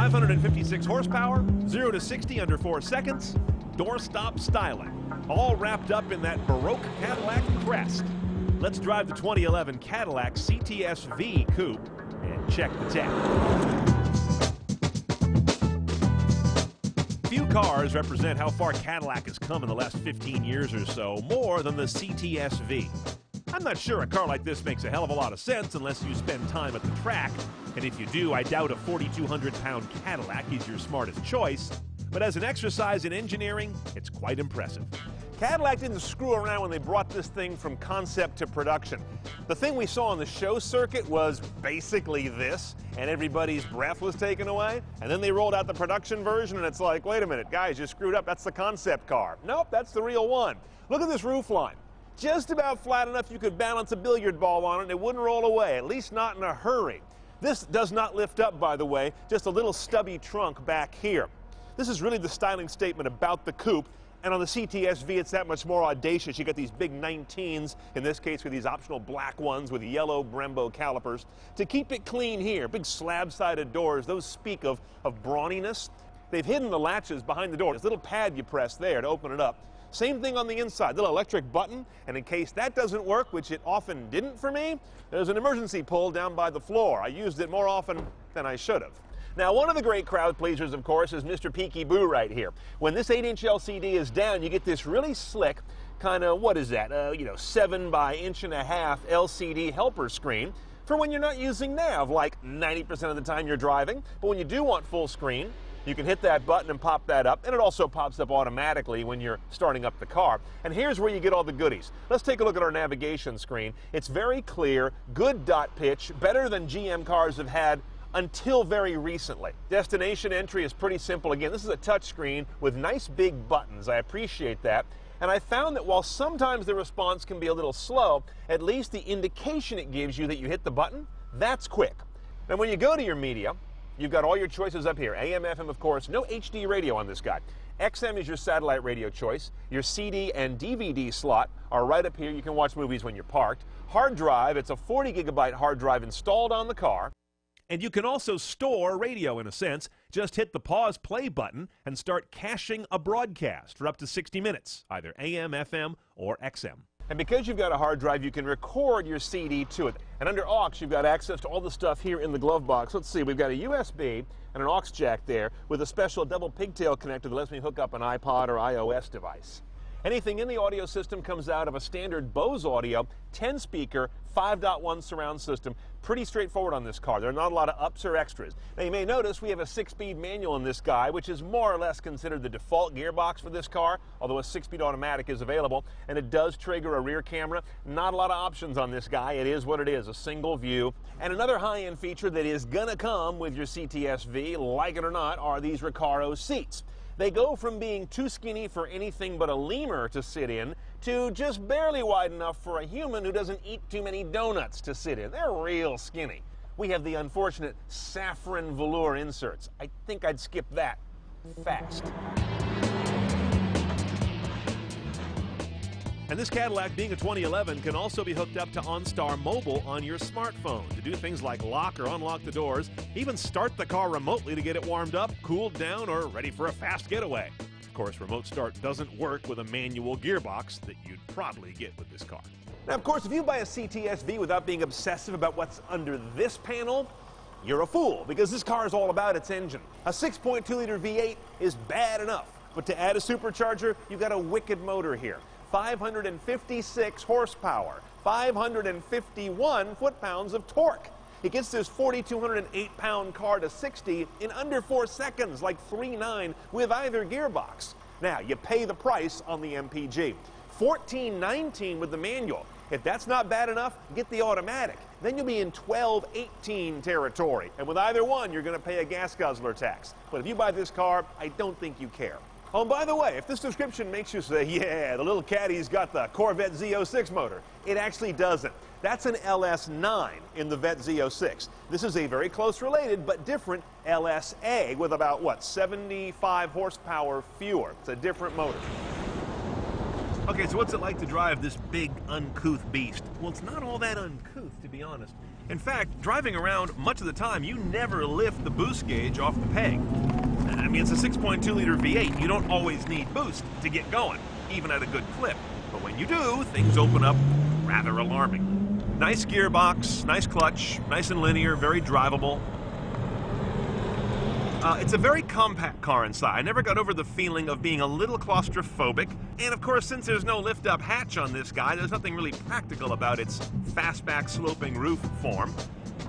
556 horsepower, 0 to 60 under 4 seconds, doorstop styling, all wrapped up in that Baroque Cadillac crest. Let's drive the 2011 Cadillac CTS-V Coupe and check the tech. Few cars represent how far Cadillac has come in the last 15 years or so, more than the CTS-V. I'm not sure a car like this makes a hell of a lot of sense unless you spend time at the track. And if you do, I doubt a 4,200-pound Cadillac is your smartest choice. But as an exercise in engineering, it's quite impressive. Cadillac didn't screw around when they brought this thing from concept to production. The thing we saw on the show circuit was basically this, and everybody's breath was taken away. And then they rolled out the production version, and it's like, wait a minute, guys, you screwed up. That's the concept car. Nope, that's the real one. Look at this roof line. Just about flat enough you could balance a billiard ball on it and it wouldn't roll away, at least not in a hurry. This does not lift up, by the way, just a little stubby trunk back here. This is really the styling statement about the coupe, and on the CTS-V it's that much more audacious. You got these big 19s, in this case with these optional black ones with yellow Brembo calipers. To keep it clean here, big slab-sided doors, those speak of brawniness. They've hidden the latches behind the door. There's a little pad you press there to open it up. Same thing on the inside, little electric button, and in case that doesn't work, which it often didn't for me, there's an emergency pull down by the floor. I used it more often than I should have. Now, one of the great crowd pleasers, of course, is Mr. Peeky Boo right here. When this 8-inch LCD is down, you get this really slick kind of, what is that, 7 by 1.5 inch LCD helper screen for when you're not using nav, like 90% of the time you're driving. But when you do want full screen, you can hit that button and pop that up, and it also pops up automatically when you're starting up the car. And here's where you get all the goodies. Let's take a look at our navigation screen. It's very clear, good dot pitch, better than GM cars have had until very recently. Destination entry is pretty simple. Again, this is a touch screen with nice big buttons. I appreciate that. And I found that while sometimes the response can be a little slow, at least the indication it gives you that you hit the button, that's quick. And when you go to your media, you've got all your choices up here. AM, FM, of course, no HD radio on this guy. XM is your satellite radio choice. Your CD and DVD slot are right up here. You can watch movies when you're parked. Hard drive, it's a 40-gigabyte hard drive installed on the car. And you can also store radio in a sense. Just hit the pause play button and start caching a broadcast for up to 60 minutes, either AM, FM, or XM. And because you've got a hard drive, you can record your CD to it. And under aux, you've got access to all the stuff here in the glove box. Let's see, we've got a USB and an aux jack there with a special double pigtail connector that lets me hook up an iPod or iOS device. Anything in the audio system comes out of a standard Bose Audio 10-speaker 5.1 surround system. Pretty straightforward on this car. There are not a lot of ups or extras. Now you may notice we have a 6-speed manual in this guy, which is more or less considered the default gearbox for this car, although a 6-speed automatic is available, and it does trigger a rear camera. Not a lot of options on this guy. It is what it is, a single view. And another high-end feature that is gonna come with your CTS-V, like it or not, are these Recaro seats. They go from being too skinny for anything but a lemur to sit in to just barely wide enough for a human who doesn't eat too many donuts to sit in. They're real skinny. We have the unfortunate saffron velour inserts. I think I'd skip that fast. And this Cadillac, being a 2011, can also be hooked up to OnStar Mobile on your smartphone to do things like lock or unlock the doors, even start the car remotely to get it warmed up, cooled down, or ready for a fast getaway. Of course, remote start doesn't work with a manual gearbox that you'd probably get with this car. Now, of course, if you buy a CTS-V without being obsessive about what's under this panel, you're a fool, because this car is all about its engine. A 6.2-liter V8 is bad enough, but to add a supercharger, you've got a wicked motor here. 556 horsepower, 551 foot-pounds of torque. It gets this 4,208-pound car to 60 in under 4 seconds, like 3.9 with either gearbox. Now, you pay the price on the MPG. $14.19 with the manual. If that's not bad enough, get the automatic. Then you'll be in $12.18 territory. And with either one, you're going to pay a gas guzzler tax. But if you buy this car, I don't think you care. Oh, and by the way, if this description makes you say, yeah, the little Caddy's got the Corvette Z06 motor, it actually doesn't. That's an LS9 in the Vet Z06. This is a very close related but different LSA with about, what, 75 horsepower fewer. It's a different motor. Okay, so what's it like to drive this big, uncouth beast? Well, it's not all that uncouth, to be honest. In fact, driving around much of the time, you never lift the boost gauge off the peg. I mean, it's a 6.2-liter V8. You don't always need boost to get going, even at a good clip. But when you do, things open up rather alarming. Nice gearbox, nice clutch, nice and linear, very drivable. It's a very compact car inside. I never got over the feeling of being a little claustrophobic. And of course, since there's no lift-up hatch on this guy, there's nothing really practical about its fastback sloping roof form.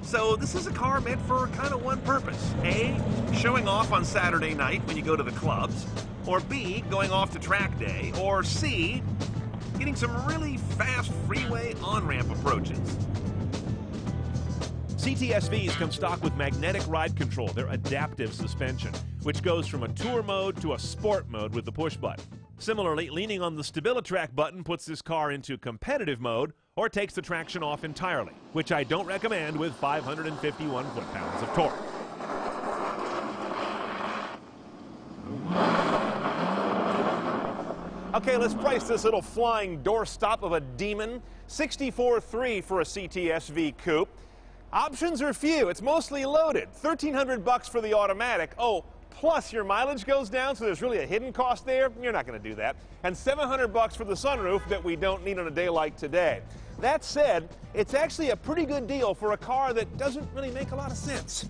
So this is a car meant for kind of one purpose. A, showing off on Saturday night when you go to the clubs. Or B, going off to track day. Or C, getting some really fast freeway on-ramp approaches. CTS-Vs come stock with magnetic ride control, their adaptive suspension, which goes from a tour mode to a sport mode with the push button. Similarly, leaning on the StabiliTrak button puts this car into competitive mode or takes the traction off entirely, which I don't recommend with 551 foot-pounds of torque. Okay, let's price this little flying doorstop of a demon. $64,300 for a CTS-V Coupe. Options are few. It's mostly loaded. $1,300 for the automatic. Oh, plus your mileage goes down, so there's really a hidden cost there. You're not going to do that. And $700 for the sunroof that we don't need on a day like today. That said, it's actually a pretty good deal for a car that doesn't really make a lot of sense.